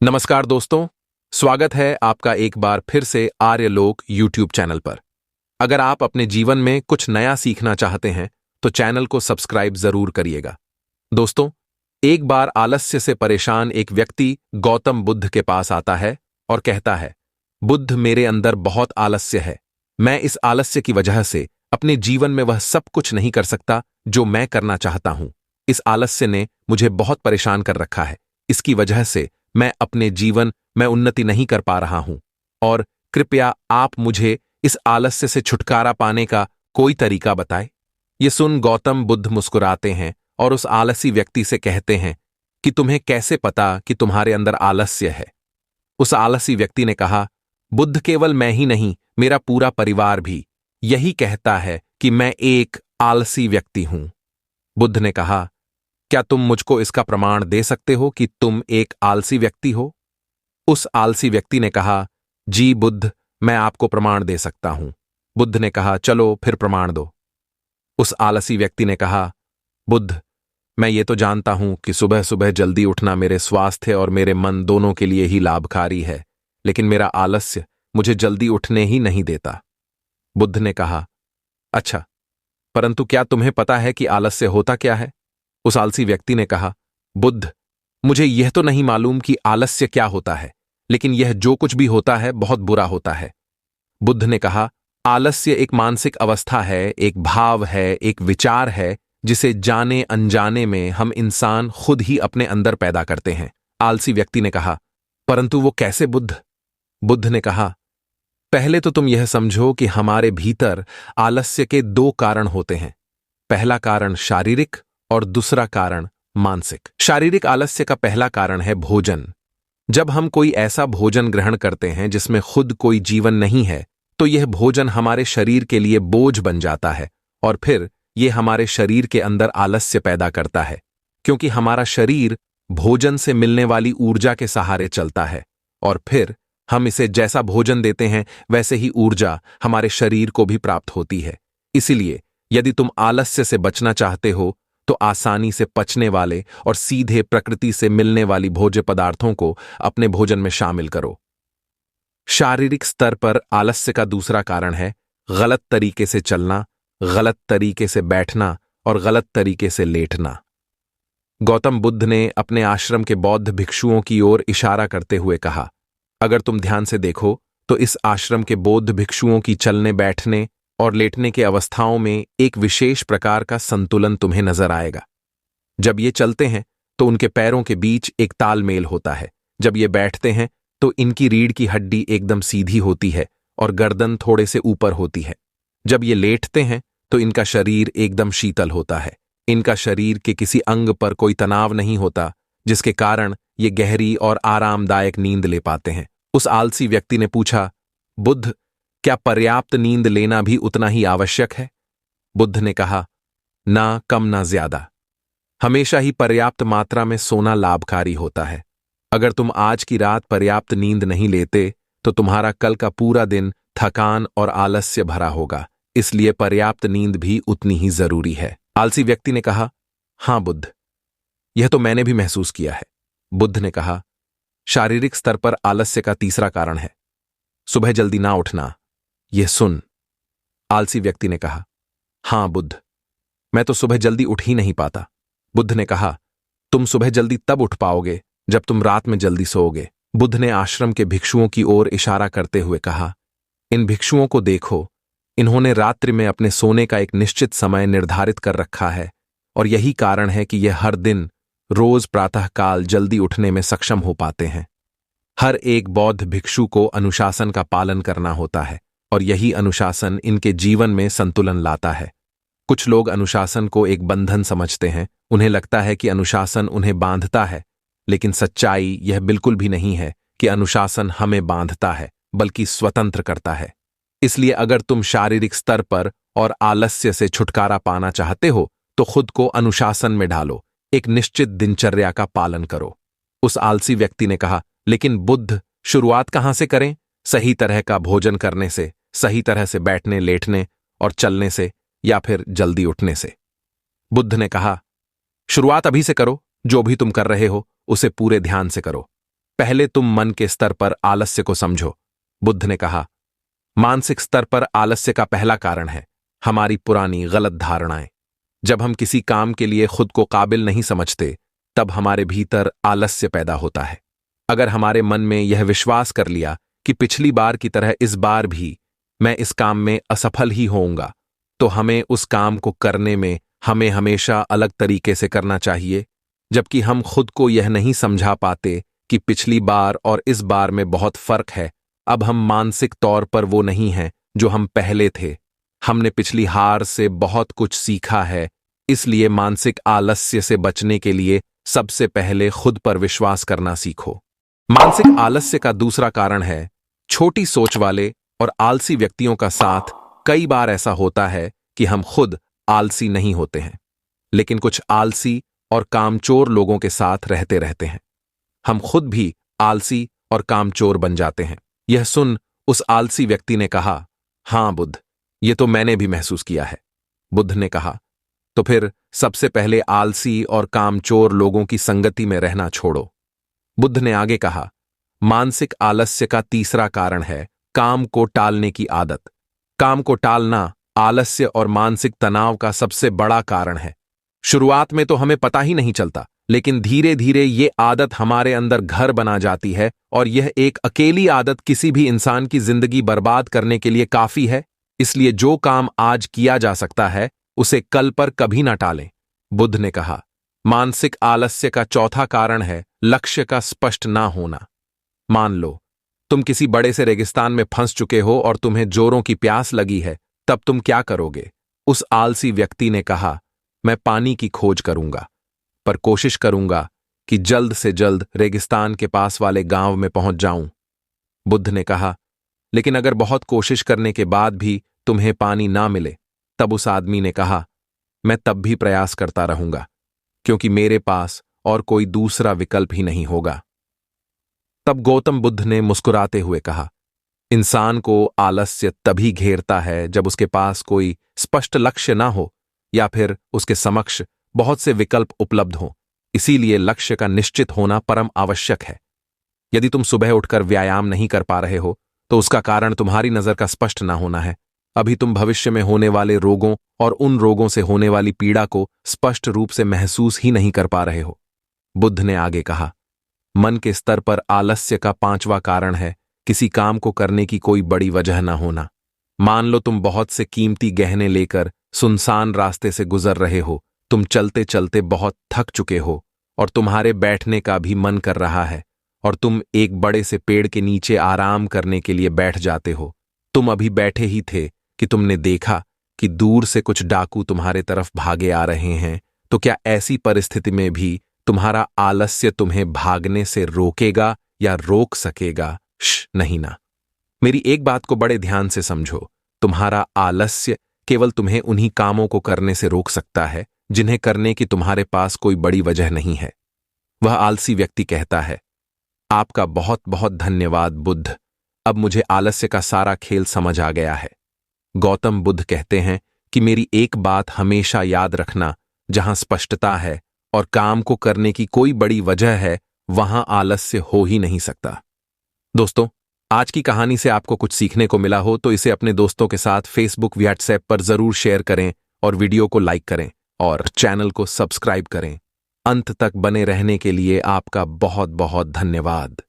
नमस्कार दोस्तों, स्वागत है आपका एक बार फिर से आर्यलोक यूट्यूब चैनल पर। अगर आप अपने जीवन में कुछ नया सीखना चाहते हैं तो चैनल को सब्सक्राइब जरूर करिएगा। दोस्तों, एक बार आलस्य से परेशान एक व्यक्ति गौतम बुद्ध के पास आता है और कहता है, बुद्ध, मेरे अंदर बहुत आलस्य है। मैं इस आलस्य की वजह से अपने जीवन में वह सब कुछ नहीं कर सकता जो मैं करना चाहता हूं। इस आलस्य ने मुझे बहुत परेशान कर रखा है। इसकी वजह से मैं अपने जीवन में उन्नति नहीं कर पा रहा हूं और कृपया आप मुझे इस आलस्य से छुटकारा पाने का कोई तरीका बताएं। ये सुन गौतम बुद्ध मुस्कुराते हैं और उस आलसी व्यक्ति से कहते हैं कि तुम्हें कैसे पता कि तुम्हारे अंदर आलस्य है। उस आलसी व्यक्ति ने कहा, बुद्ध, केवल मैं ही नहीं, मेरा पूरा परिवार भी यही कहता है कि मैं एक आलसी व्यक्ति हूं। बुद्ध ने कहा, क्या तुम मुझको इसका प्रमाण दे सकते हो कि तुम एक आलसी व्यक्ति हो? उस आलसी व्यक्ति ने कहा, जी बुद्ध, मैं आपको प्रमाण दे सकता हूं। बुद्ध ने कहा, चलो फिर प्रमाण दो। उस आलसी व्यक्ति ने कहा, बुद्ध, मैं ये तो जानता हूं कि सुबह सुबह जल्दी उठना मेरे स्वास्थ्य और मेरे मन दोनों के लिए ही लाभकारी है, लेकिन मेरा आलस्य मुझे जल्दी उठने ही नहीं देता। बुद्ध ने कहा, अच्छा, परंतु क्या तुम्हें पता है कि आलस्य होता क्या है? उस आलसी व्यक्ति ने कहा, बुद्ध, मुझे यह तो नहीं मालूम कि आलस्य क्या होता है, लेकिन यह जो कुछ भी होता है बहुत बुरा होता है। बुद्ध ने कहा, आलस्य एक मानसिक अवस्था है, एक भाव है, एक विचार है, जिसे जाने अनजाने में हम इंसान खुद ही अपने अंदर पैदा करते हैं। आलसी व्यक्ति ने कहा, परंतु वो कैसे बुद्ध? बुद्ध ने कहा, पहले तो तुम यह समझो कि हमारे भीतर आलस्य के दो कारण होते हैं। पहला कारण शारीरिक और दूसरा कारण मानसिक। शारीरिक आलस्य का पहला कारण है भोजन। जब हम कोई ऐसा भोजन ग्रहण करते हैं जिसमें खुद कोई जीवन नहीं है, तो यह भोजन हमारे शरीर के लिए बोझ बन जाता है और फिर यह हमारे शरीर के अंदर आलस्य पैदा करता है, क्योंकि हमारा शरीर भोजन से मिलने वाली ऊर्जा के सहारे चलता है और फिर हम इसे जैसा भोजन देते हैं वैसे ही ऊर्जा हमारे शरीर को भी प्राप्त होती है। इसीलिए यदि तुम आलस्य से बचना चाहते हो तो आसानी से पचने वाले और सीधे प्रकृति से मिलने वाली भोज्य पदार्थों को अपने भोजन में शामिल करो। शारीरिक स्तर पर आलस्य का दूसरा कारण है गलत तरीके से चलना, गलत तरीके से बैठना और गलत तरीके से लेटना। गौतम बुद्ध ने अपने आश्रम के बौद्ध भिक्षुओं की ओर इशारा करते हुए कहा, अगर तुम ध्यान से देखो तो इस आश्रम के बौद्ध भिक्षुओं की चलने बैठने और लेटने के अवस्थाओं में एक विशेष प्रकार का संतुलन तुम्हें नजर आएगा। जब ये चलते हैं तो उनके पैरों के बीच एक तालमेल होता है। जब ये बैठते हैं तो इनकी रीढ़ की हड्डी एकदम सीधी होती है और गर्दन थोड़े से ऊपर होती है। जब ये लेटते हैं तो इनका शरीर एकदम शीतल होता है। इनका शरीर के किसी अंग पर कोई तनाव नहीं होता, जिसके कारण ये गहरी और आरामदायक नींद ले पाते हैं। उस आलसी व्यक्ति ने पूछा, बुद्ध, क्या पर्याप्त नींद लेना भी उतना ही आवश्यक है? बुद्ध ने कहा, ना कम ना ज्यादा। हमेशा ही पर्याप्त मात्रा में सोना लाभकारी होता है। अगर तुम आज की रात पर्याप्त नींद नहीं लेते तो तुम्हारा कल का पूरा दिन थकान और आलस्य भरा होगा। इसलिए पर्याप्त नींद भी उतनी ही जरूरी है। आलसी व्यक्ति ने कहा, हां बुद्ध, यह तो मैंने भी महसूस किया है। बुद्ध ने कहा, शारीरिक स्तर पर आलस्य का तीसरा कारण है सुबह जल्दी ना उठना। यह सुन, आलसी व्यक्ति ने कहा, हां बुद्ध, मैं तो सुबह जल्दी उठ ही नहीं पाता। बुद्ध ने कहा, तुम सुबह जल्दी तब उठ पाओगे जब तुम रात में जल्दी सोओगे। बुद्ध ने आश्रम के भिक्षुओं की ओर इशारा करते हुए कहा, इन भिक्षुओं को देखो, इन्होंने रात्रि में अपने सोने का एक निश्चित समय निर्धारित कर रखा है और यही कारण है कि यह हर दिन रोज प्रातःकाल जल्दी उठने में सक्षम हो पाते हैं। हर एक बौद्ध भिक्षु को अनुशासन का पालन करना होता है और यही अनुशासन इनके जीवन में संतुलन लाता है। कुछ लोग अनुशासन को एक बंधन समझते हैं। उन्हें लगता है कि अनुशासन उन्हें बांधता है, लेकिन सच्चाई यह बिल्कुल भी नहीं है कि अनुशासन हमें बांधता है, बल्कि स्वतंत्र करता है। इसलिए अगर तुम शारीरिक स्तर पर और आलस्य से छुटकारा पाना चाहते हो तो खुद को अनुशासन में ढालो, एक निश्चित दिनचर्या का पालन करो। उस आलसी व्यक्ति ने कहा, लेकिन बुद्ध, शुरुआत कहां से करें? सही तरह का भोजन करने से, सही तरह से बैठने, लेटने और चलने से, या फिर जल्दी उठने से? बुद्ध ने कहा, शुरुआत अभी से करो। जो भी तुम कर रहे हो उसे पूरे ध्यान से करो। पहले तुम मन के स्तर पर आलस्य को समझो। बुद्ध ने कहा, मानसिक स्तर पर आलस्य का पहला कारण है हमारी पुरानी गलत धारणाएं। जब हम किसी काम के लिए खुद को काबिल नहीं समझते, तब हमारे भीतर आलस्य पैदा होता है। अगर हमारे मन में यह विश्वास कर लिया कि पिछली बार की तरह इस बार भी मैं इस काम में असफल ही होऊंगा, तो हमें उस काम को करने में हमें हमेशा अलग तरीके से करना चाहिए। जबकि हम खुद को यह नहीं समझा पाते कि पिछली बार और इस बार में बहुत फर्क है। अब हम मानसिक तौर पर वो नहीं हैं जो हम पहले थे। हमने पिछली हार से बहुत कुछ सीखा है। इसलिए मानसिक आलस्य से बचने के लिए सबसे पहले खुद पर विश्वास करना सीखो। मानसिक आलस्य का दूसरा कारण है छोटी सोच वाले और आलसी व्यक्तियों का साथ। कई बार ऐसा होता है कि हम खुद आलसी नहीं होते हैं, लेकिन कुछ आलसी और कामचोर लोगों के साथ रहते रहते हैं। हम खुद भी आलसी और कामचोर बन जाते हैं। यह सुन उस आलसी व्यक्ति ने कहा, हां बुद्ध, ये तो मैंने भी महसूस किया है। बुद्ध ने कहा, तो फिर सबसे पहले आलसी और कामचोर लोगों की संगति में रहना छोड़ो। बुद्ध ने आगे कहा, मानसिक आलस्य का तीसरा कारण है काम को टालने की आदत। काम को टालना आलस्य और मानसिक तनाव का सबसे बड़ा कारण है। शुरुआत में तो हमें पता ही नहीं चलता, लेकिन धीरे धीरे ये आदत हमारे अंदर घर बना जाती है और यह एक अकेली आदत किसी भी इंसान की जिंदगी बर्बाद करने के लिए काफी है। इसलिए जो काम आज किया जा सकता है उसे कल पर कभी ना टालें। बुद्ध ने कहा, मानसिक आलस्य का चौथा कारण है लक्ष्य का स्पष्ट ना होना। मान लो तुम किसी बड़े से रेगिस्तान में फंस चुके हो और तुम्हें जोरों की प्यास लगी है, तब तुम क्या करोगे? उस आलसी व्यक्ति ने कहा, मैं पानी की खोज करूंगा, पर कोशिश करूंगा कि जल्द से जल्द रेगिस्तान के पास वाले गांव में पहुंच जाऊं। बुद्ध ने कहा, लेकिन अगर बहुत कोशिश करने के बाद भी तुम्हें पानी ना मिले, तब उस आदमी ने कहा, मैं तब भी प्रयास करता रहूंगा, क्योंकि मेरे पास और कोई दूसरा विकल्प ही नहीं होगा। तब गौतम बुद्ध ने मुस्कुराते हुए कहा, इंसान को आलस्य तभी घेरता है जब उसके पास कोई स्पष्ट लक्ष्य ना हो या फिर उसके समक्ष बहुत से विकल्प उपलब्ध हों। इसीलिए लक्ष्य का निश्चित होना परम आवश्यक है। यदि तुम सुबह उठकर व्यायाम नहीं कर पा रहे हो, तो उसका कारण तुम्हारी नजर का स्पष्ट ना होना है। अभी तुम भविष्य में होने वाले रोगों और उन रोगों से होने वाली पीड़ा को स्पष्ट रूप से महसूस ही नहीं कर पा रहे हो। बुद्ध ने आगे कहा, मन के स्तर पर आलस्य का पांचवा कारण है किसी काम को करने की कोई बड़ी वजह न होना। मान लो तुम बहुत से कीमती गहने लेकर सुनसान रास्ते से गुजर रहे हो। तुम चलते चलते बहुत थक चुके हो और तुम्हारे बैठने का भी मन कर रहा है और तुम एक बड़े से पेड़ के नीचे आराम करने के लिए बैठ जाते हो। तुम अभी बैठे ही थे कि तुमने देखा कि दूर से कुछ डाकू तुम्हारे तरफ भागे आ रहे हैं। तो क्या ऐसी परिस्थिति में भी तुम्हारा आलस्य तुम्हें भागने से रोकेगा या रोक सकेगा? नहीं ना। मेरी एक बात को बड़े ध्यान से समझो। तुम्हारा आलस्य केवल तुम्हें उन्हीं कामों को करने से रोक सकता है जिन्हें करने की तुम्हारे पास कोई बड़ी वजह नहीं है। वह आलसी व्यक्ति कहता है, आपका बहुत बहुत धन्यवाद बुद्ध, अब मुझे आलस्य का सारा खेल समझ आ गया है। गौतम बुद्ध कहते हैं कि मेरी एक बात हमेशा याद रखना, जहां स्पष्टता है और काम को करने की कोई बड़ी वजह है, वहां आलस्य हो ही नहीं सकता। दोस्तों, आज की कहानी से आपको कुछ सीखने को मिला हो तो इसे अपने दोस्तों के साथ फेसबुक, व्हाट्सएप पर जरूर शेयर करें और वीडियो को लाइक करें और चैनल को सब्सक्राइब करें। अंत तक बने रहने के लिए आपका बहुत बहुत धन्यवाद।